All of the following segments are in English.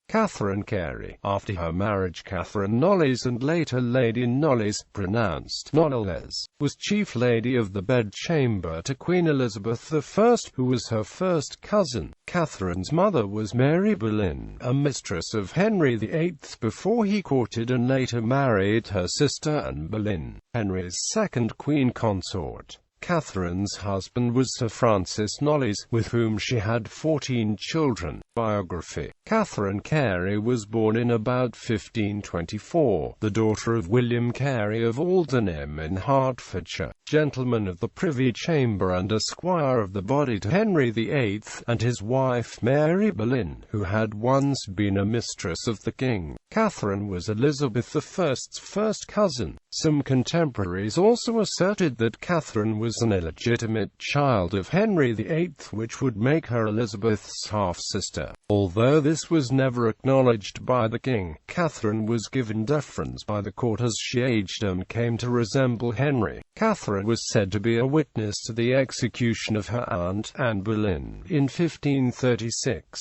Catherine Carey. After her marriage, Catherine Knollys, and later Lady Knollys, pronounced NOL-les, was Chief Lady of the Bedchamber to Queen Elizabeth I, who was her first cousin. Catherine's mother was Mary Boleyn, a mistress of Henry VIII before he courted and later married her sister Anne Boleyn, Henry's second queen consort. Catherine's husband was Sir Francis Knollys, with whom she had 14 children. Biography. Catherine Carey was born in about 1524, the daughter of William Carey of Aldenham in Hertfordshire, gentleman of the Privy Chamber and a squire of the body to Henry VIII, and his wife Mary Boleyn, who had once been a mistress of the king. Catherine was Elizabeth I's first cousin. Some contemporaries also asserted that Catherine was an illegitimate child of Henry VIII, which would make her Elizabeth's half-sister. Although this was never acknowledged by the king, Catherine was given deference by the court as she aged and came to resemble Henry. Catherine was said to be a witness to the execution of her aunt, Anne Boleyn, in 1536.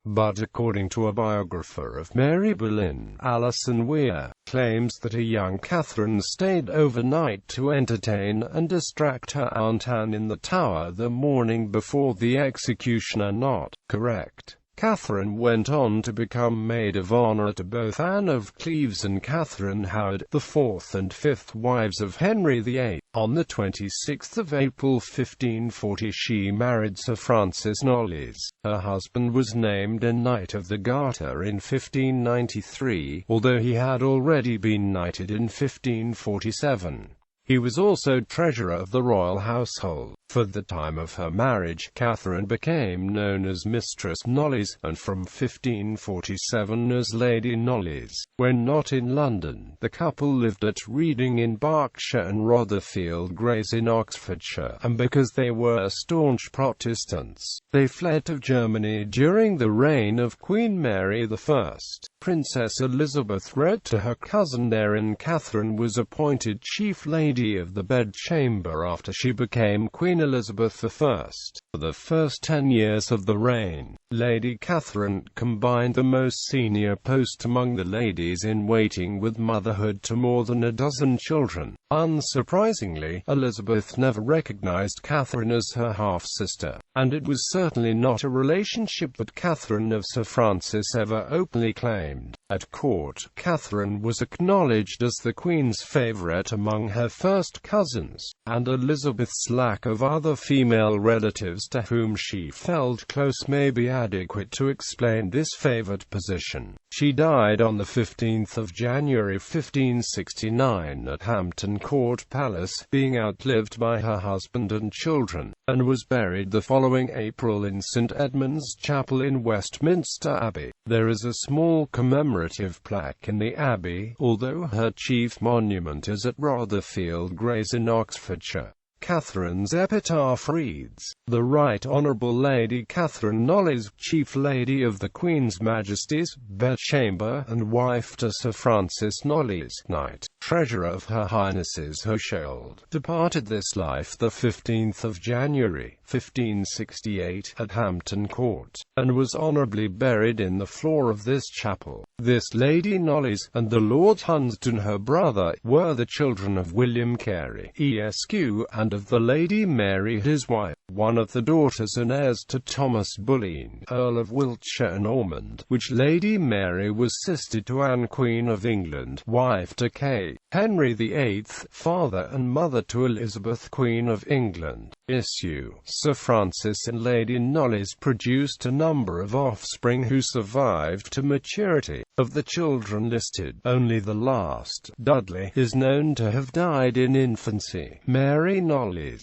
But according to a biographer of Mary Boleyn, Alison Weir, claims that a young Catherine stayed overnight to entertain and distract her Aunt Anne in the Tower the morning before the execution are not correct. Catherine went on to become maid of honour to both Anne of Cleves and Catherine Howard, the fourth and fifth wives of Henry VIII. On the 26th of April 1540 she married Sir Francis Knollys. Her husband was named a Knight of the Garter in 1593, although he had already been knighted in 1547. He was also treasurer of the royal household. For the time of her marriage, Catherine became known as Mistress Knollys, and from 1547 as Lady Knollys. When not in London, the couple lived at Reading in Berkshire and Rotherfield Grays in Oxfordshire, and because they were staunch Protestants, they fled to Germany during the reign of Queen Mary I. Princess Elizabeth wrote to her cousin there, and Catherine was appointed Chief Lady of the Bedchamber after she became Queen Elizabeth I. For the first 10 years of the reign, Lady Catherine combined the most senior post among the ladies-in-waiting with motherhood to more than a dozen children. Unsurprisingly, Elizabeth never recognized Catherine as her half-sister, and it was certainly not a relationship that Catherine of Sir Francis ever openly claimed. At court, Catherine was acknowledged as the Queen's favourite among her first cousins, and Elizabeth's lack of other female relatives to whom she felt close may be adequate to explain this favoured position. She died on the 15th of January 1569 at Hampton Court Palace, being outlived by her husband and children, and was buried the following April in St Edmund's Chapel in Westminster Abbey. There is a small commemorative plaque in the Abbey, although her chief monument is at Rotherfield Grays in Oxfordshire. Catherine's epitaph reads, "The Right Honourable Lady Catherine Knollys, Chief Lady of the Queen's Majesty's Bedchamber, and wife to Sir Francis Knollys, Knight, Treasurer of Her Highness's household, departed this life the 15th of January, 1568, at Hampton Court, and was honourably buried in the floor of this chapel. This Lady Knollys, and the Lord Hunsdon her brother, were the children of William Carey, Esq., and of the Lady Mary his wife, one of the daughters and heirs to Thomas Boleyn, Earl of Wiltshire and Ormond, which Lady Mary was sister to Anne Queen of England, wife to Carey, Henry VIII, father and mother to Elizabeth Queen of England. Issue. Sir Francis and Lady Knollys produced a number of offspring who survived to maturity. Of the children listed, only the last, Dudley, is known to have died in infancy. Mary Knollys.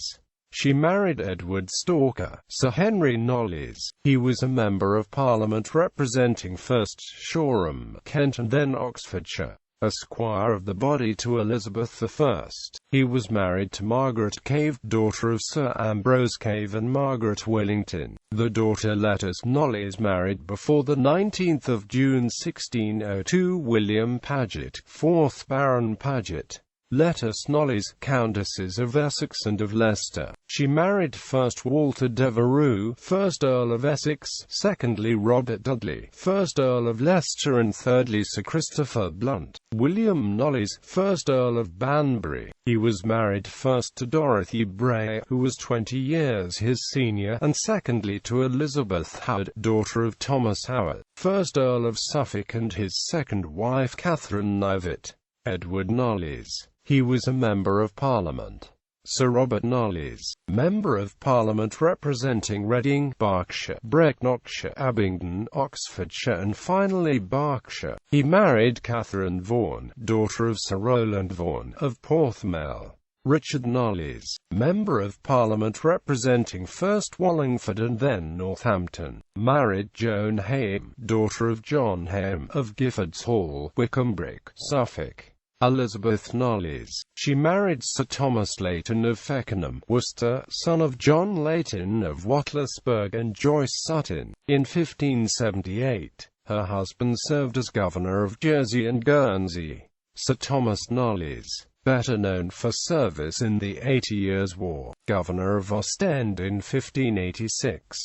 She married Edward Stalker, Sir Henry Knollys. He was a Member of Parliament representing first Shoreham, Kent and then Oxfordshire. A squire of the body to Elizabeth I. He was married to Margaret Cave, daughter of Sir Ambrose Cave and Margaret Willington. The daughter Lettice Knollys married before the 19th of June 1602 William Paget, 4th Baron Paget. Lettuce Knollys, Countesses of Essex and of Leicester. She married first Walter Devereux, 1st Earl of Essex, secondly Robert Dudley, 1st Earl of Leicester, and thirdly Sir Christopher Blunt. William Knollys, 1st Earl of Banbury. He was married first to Dorothy Bray, who was 20 years his senior, and secondly to Elizabeth Howard, daughter of Thomas Howard, 1st Earl of Suffolk, and his second wife Catherine Knollys. Edward Knollys. He was a Member of Parliament. Sir Robert Knollys, Member of Parliament representing Reading, Berkshire, Brecknockshire, Abingdon, Oxfordshire, and finally Berkshire. He married Catherine Vaughan, daughter of Sir Rowland Vaughan, of Porthmeal. Richard Knollys, Member of Parliament representing first Wallingford and then Northampton, married Joan Hayham, daughter of John Hayham, of Gifford's Hall, Wickhambrick, Suffolk. Elizabeth Knollys. She married Sir Thomas Leighton of Feckenham, Worcester, son of John Leighton of Wattlesburg and Joyce Sutton. In 1578, her husband served as Governor of Jersey and Guernsey. Sir Thomas Knollys, better known for service in the 80 Years' War, Governor of Ostend in 1586.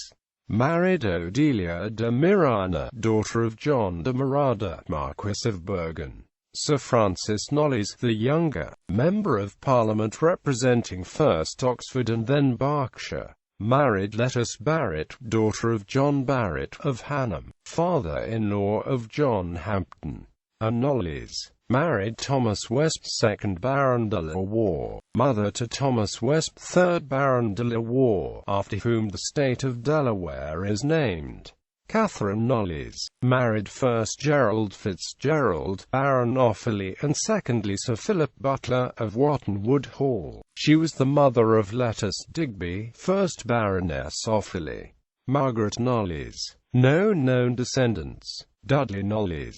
Married Odelia de Mirana, daughter of John de Mirada, Marquess of Bergen. Sir Francis Knollys the Younger, Member of Parliament representing first Oxford and then Berkshire, married Lettuce Barrett, daughter of John Barrett of Hanham, father-in-law of John Hampden. Anne Knollys, married Thomas Wesp, 2nd Baron de la Warr, mother to Thomas Wesp, 3rd Baron de la Warr, after whom the state of Delaware is named. Catherine Knollys, married first Gerald Fitzgerald, Baron Offaly, and secondly Sir Philip Butler, of Wattonwood Hall. She was the mother of Lettuce Digby, 1st Baroness Offaly. Margaret Knollys. No known descendants. Dudley Knollys,